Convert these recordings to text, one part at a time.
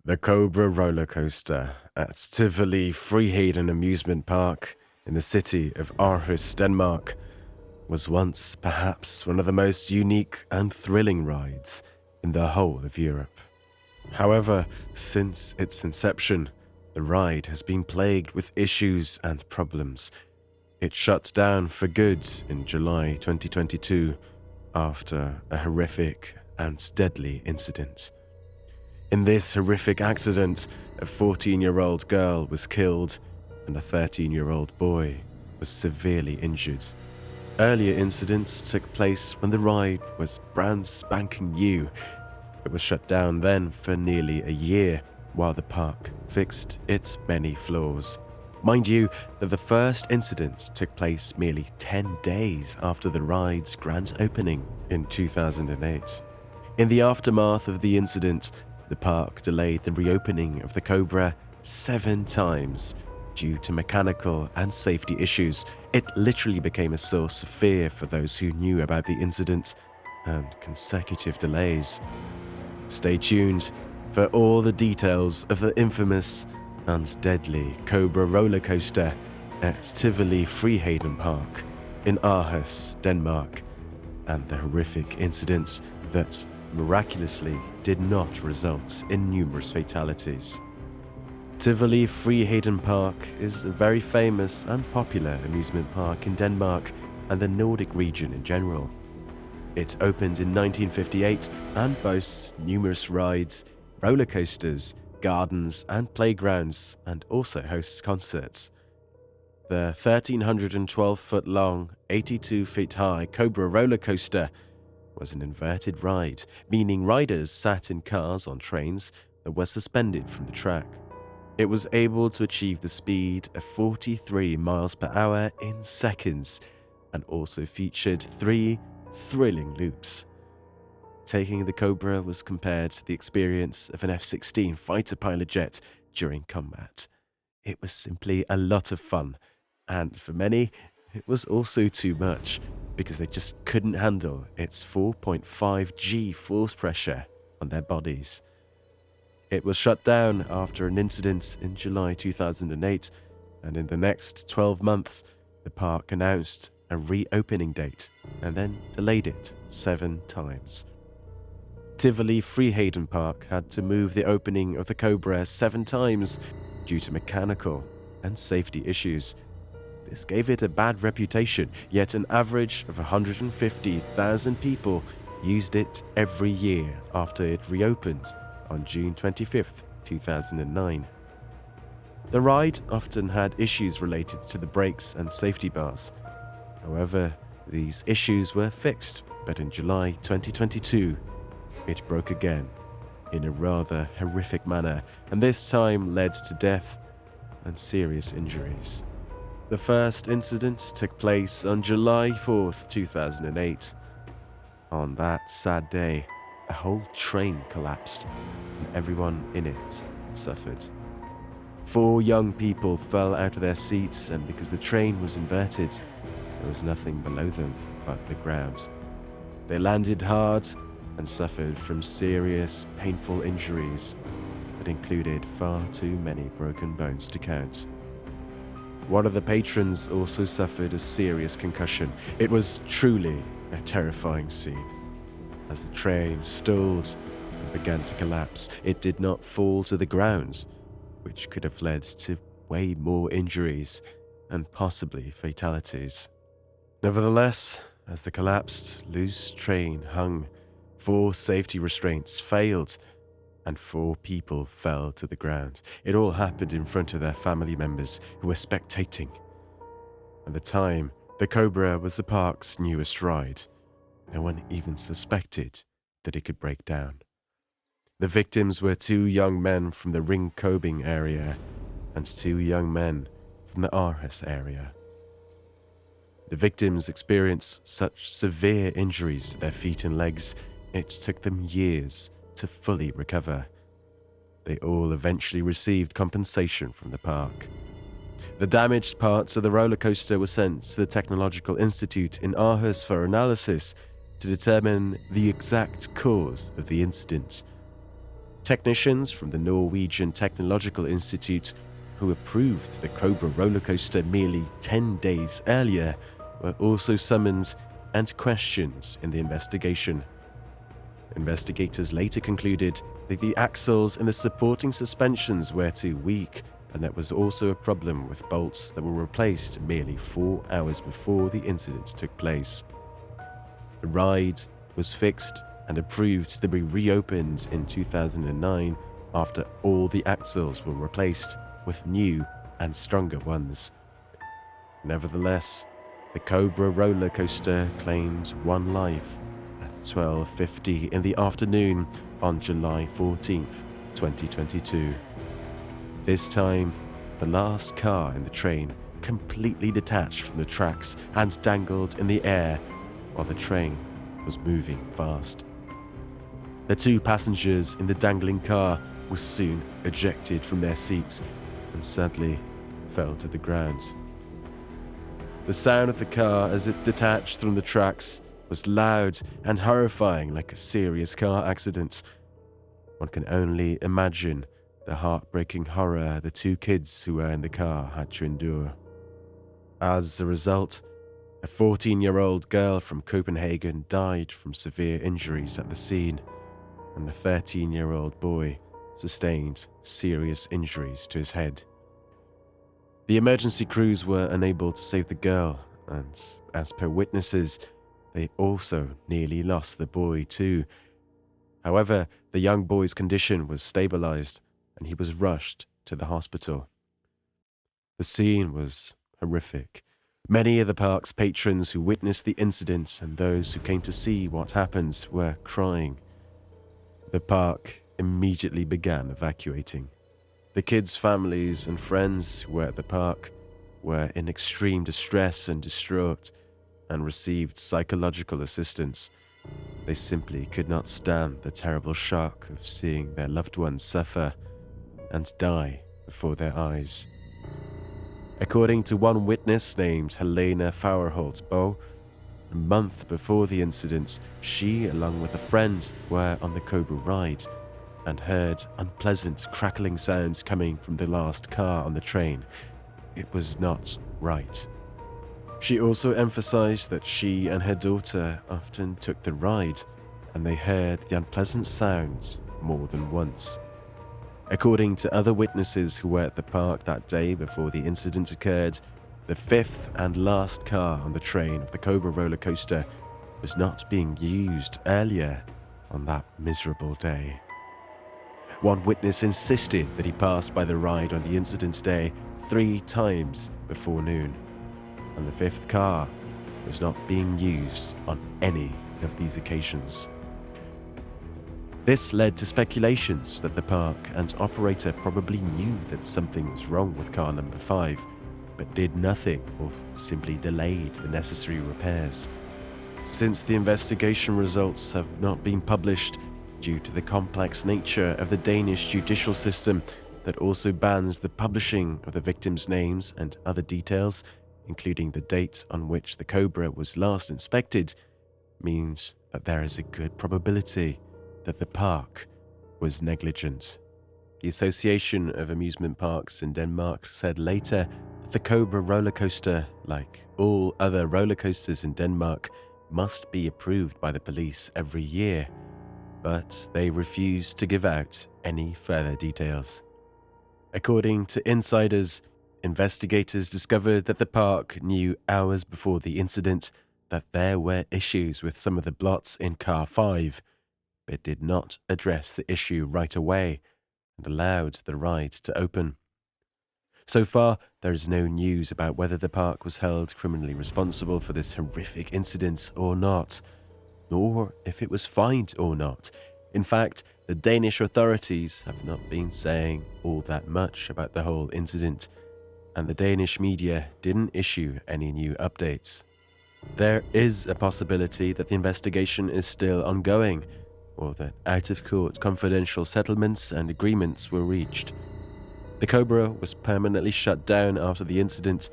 The Cobra Rollercoaster at Tivoli Friheden amusement park in the city of Aarhus, Denmark, was once perhaps one of the most unique and thrilling rides in the whole of Europe. However, since its inception, the ride has been plagued with issues and problems. It shut down for good in July 2022 after a horrific and deadly incident. In this horrific accident, a 14-year-old girl was killed and a 13-year-old boy was severely injured. Earlier incidents took place when the ride was brand spanking new. It was shut down then for nearly a year while the park fixed its many flaws. Mind you, that the first incident took place merely 10 days after the ride's grand opening in 2008. In the aftermath of the incident, the park delayed the reopening of the Cobra 7 times due to mechanical and safety issues. It literally became a source of fear for those who knew about the incident and consecutive delays. Stay tuned for all the details of the infamous and deadly Cobra Rollercoaster at Tivoli Friheden Park in Aarhus, Denmark, and the horrific incidents that miraculously did not result in numerous fatalities. Tivoli Friheden Park is a very famous and popular amusement park in Denmark and the Nordic region in general. It opened in 1958 and boasts numerous rides, roller coasters, gardens and playgrounds, and also hosts concerts. The 1,312-foot long, 82 feet high Cobra Rollercoaster was an inverted ride, meaning riders sat in cars on trains that were suspended from the track. It was able to achieve the speed of 43 miles per hour in seconds and also featured 3 thrilling loops. Taking the Cobra was compared to the experience of an F-16 fighter pilot jet during combat. It was simply a lot of fun, and for many, it was also too much, because they just couldn't handle its 4.5 G force pressure on their bodies. It was shut down after an incident in July 2008, and in the next 12 months, the park announced a reopening date and then delayed it 7 times. Tivoli Friheden Park had to move the opening of the Cobra 7 times due to mechanical and safety issues. This gave it a bad reputation, yet an average of 150,000 people used it every year after it reopened on June 25, 2009. The ride often had issues related to the brakes and safety bars. However, these issues were fixed, but in July 2022, it broke again in a rather horrific manner, and this time led to death and serious injuries. The first incident took place on July 4th, 2008. On that sad day, a whole train collapsed and everyone in it suffered. 4 young people fell out of their seats, and because the train was inverted, there was nothing below them but the ground. They landed hard and suffered from serious, painful injuries that included far too many broken bones to count. One of the patrons also suffered a serious concussion. It was truly a terrifying scene. As the train stalled and began to collapse, it did not fall to the ground, which could have led to way more injuries and possibly fatalities. Nevertheless, as the collapsed, loose train hung, 4 safety restraints failed and 4 people fell to the ground. It all happened in front of their family members who were spectating. At the time, the Cobra was the park's newest ride. No one even suspected that it could break down. The victims were 2 young men from the Ringkøbing area and 2 young men from the Aarhus area. The victims experienced such severe injuries to their feet and legs, it took them years to fully recover. They all eventually received compensation from the park. The damaged parts of the roller coaster were sent to the Technological Institute in Aarhus for analysis to determine the exact cause of the incident. Technicians from the Norwegian Technological Institute, who approved the Cobra Rollercoaster merely 10 days earlier, were also summoned and questioned in the investigation. Investigators later concluded that the axles and the supporting suspensions were too weak, and there was also a problem with bolts that were replaced merely 4 hours before the incident took place. The ride was fixed and approved to be reopened in 2009 after all the axles were replaced with new and stronger ones. Nevertheless, the Cobra Rollercoaster claimed one life at 12:50 in the afternoon on July 14th, 2022. This time, the last car in the train completely detached from the tracks and dangled in the air while the train was moving fast. The 2 passengers in the dangling car were soon ejected from their seats and sadly fell to the ground. The sound of the car as it detached from the tracks was loud and horrifying, like a serious car accident. One can only imagine the heartbreaking horror the 2 kids who were in the car had to endure. As a result, a 14-year-old girl from Copenhagen died from severe injuries at the scene, and a 13-year-old boy sustained serious injuries to his head. The emergency crews were unable to save the girl, and as per witnesses, they also nearly lost the boy too. However, the young boy's condition was stabilized, and he was rushed to the hospital. The scene was horrific. Many of the park's patrons who witnessed the incident and those who came to see what happened were crying. The park immediately began evacuating. The kids' families and friends who were at the park were in extreme distress and distraught and received psychological assistance. They simply could not stand the terrible shock of seeing their loved ones suffer and die before their eyes. According to one witness named Helena Fauerholt-Boe, a month before the incident, she, along with a friend, were on the Cobra ride and heard unpleasant crackling sounds coming from the last car on the train. It was not right. She also emphasized that she and her daughter often took the ride, and they heard the unpleasant sounds more than once. According to other witnesses who were at the park that day before the incident occurred, the 5th and last car on the train of the Cobra roller coaster was not being used earlier on that miserable day. One witness insisted that he passed by the ride on the incident day 3 times before noon, and the 5th car was not being used on any of these occasions. This led to speculations that the park and operator probably knew that something was wrong with car number 5, but did nothing or simply delayed the necessary repairs. Since the investigation results have not been published due to the complex nature of the Danish judicial system that also bans the publishing of the victims' names and other details, including the date on which the Cobra was last inspected, means that there is a good probability that the park was negligent. The Association of Amusement Parks in Denmark said later that the Cobra roller coaster, like all other roller coasters in Denmark, must be approved by the police every year, but they refused to give out any further details. According to insiders, investigators discovered that the park knew hours before the incident that there were issues with some of the blots in Car 5, but did not address the issue right away and allowed the ride to open. So far, there is no news about whether the park was held criminally responsible for this horrific incident or not, nor if it was fined or not. In fact, the Danish authorities have not been saying all that much about the whole incident, and the Danish media didn't issue any new updates. There is a possibility that the investigation is still ongoing, or that out-of-court confidential settlements and agreements were reached. The Cobra was permanently shut down after the incident,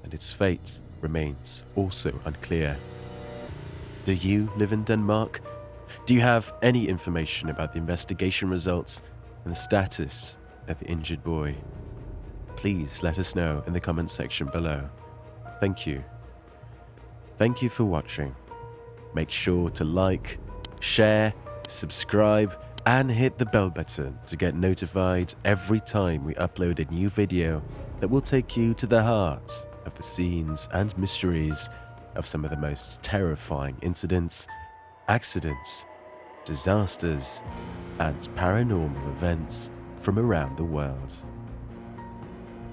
and its fate remains also unclear. Do you live in Denmark? Do you have any information about the investigation results? and the status of the injured boy? Please let us know in the comments section below. Thank you. Thank you for watching. Make sure to like, share, subscribe, and hit the bell button to get notified every time we upload a new video that will take you to the heart of the scenes and mysteries of some of the most terrifying incidents, accidents, disasters, and paranormal events from around the world.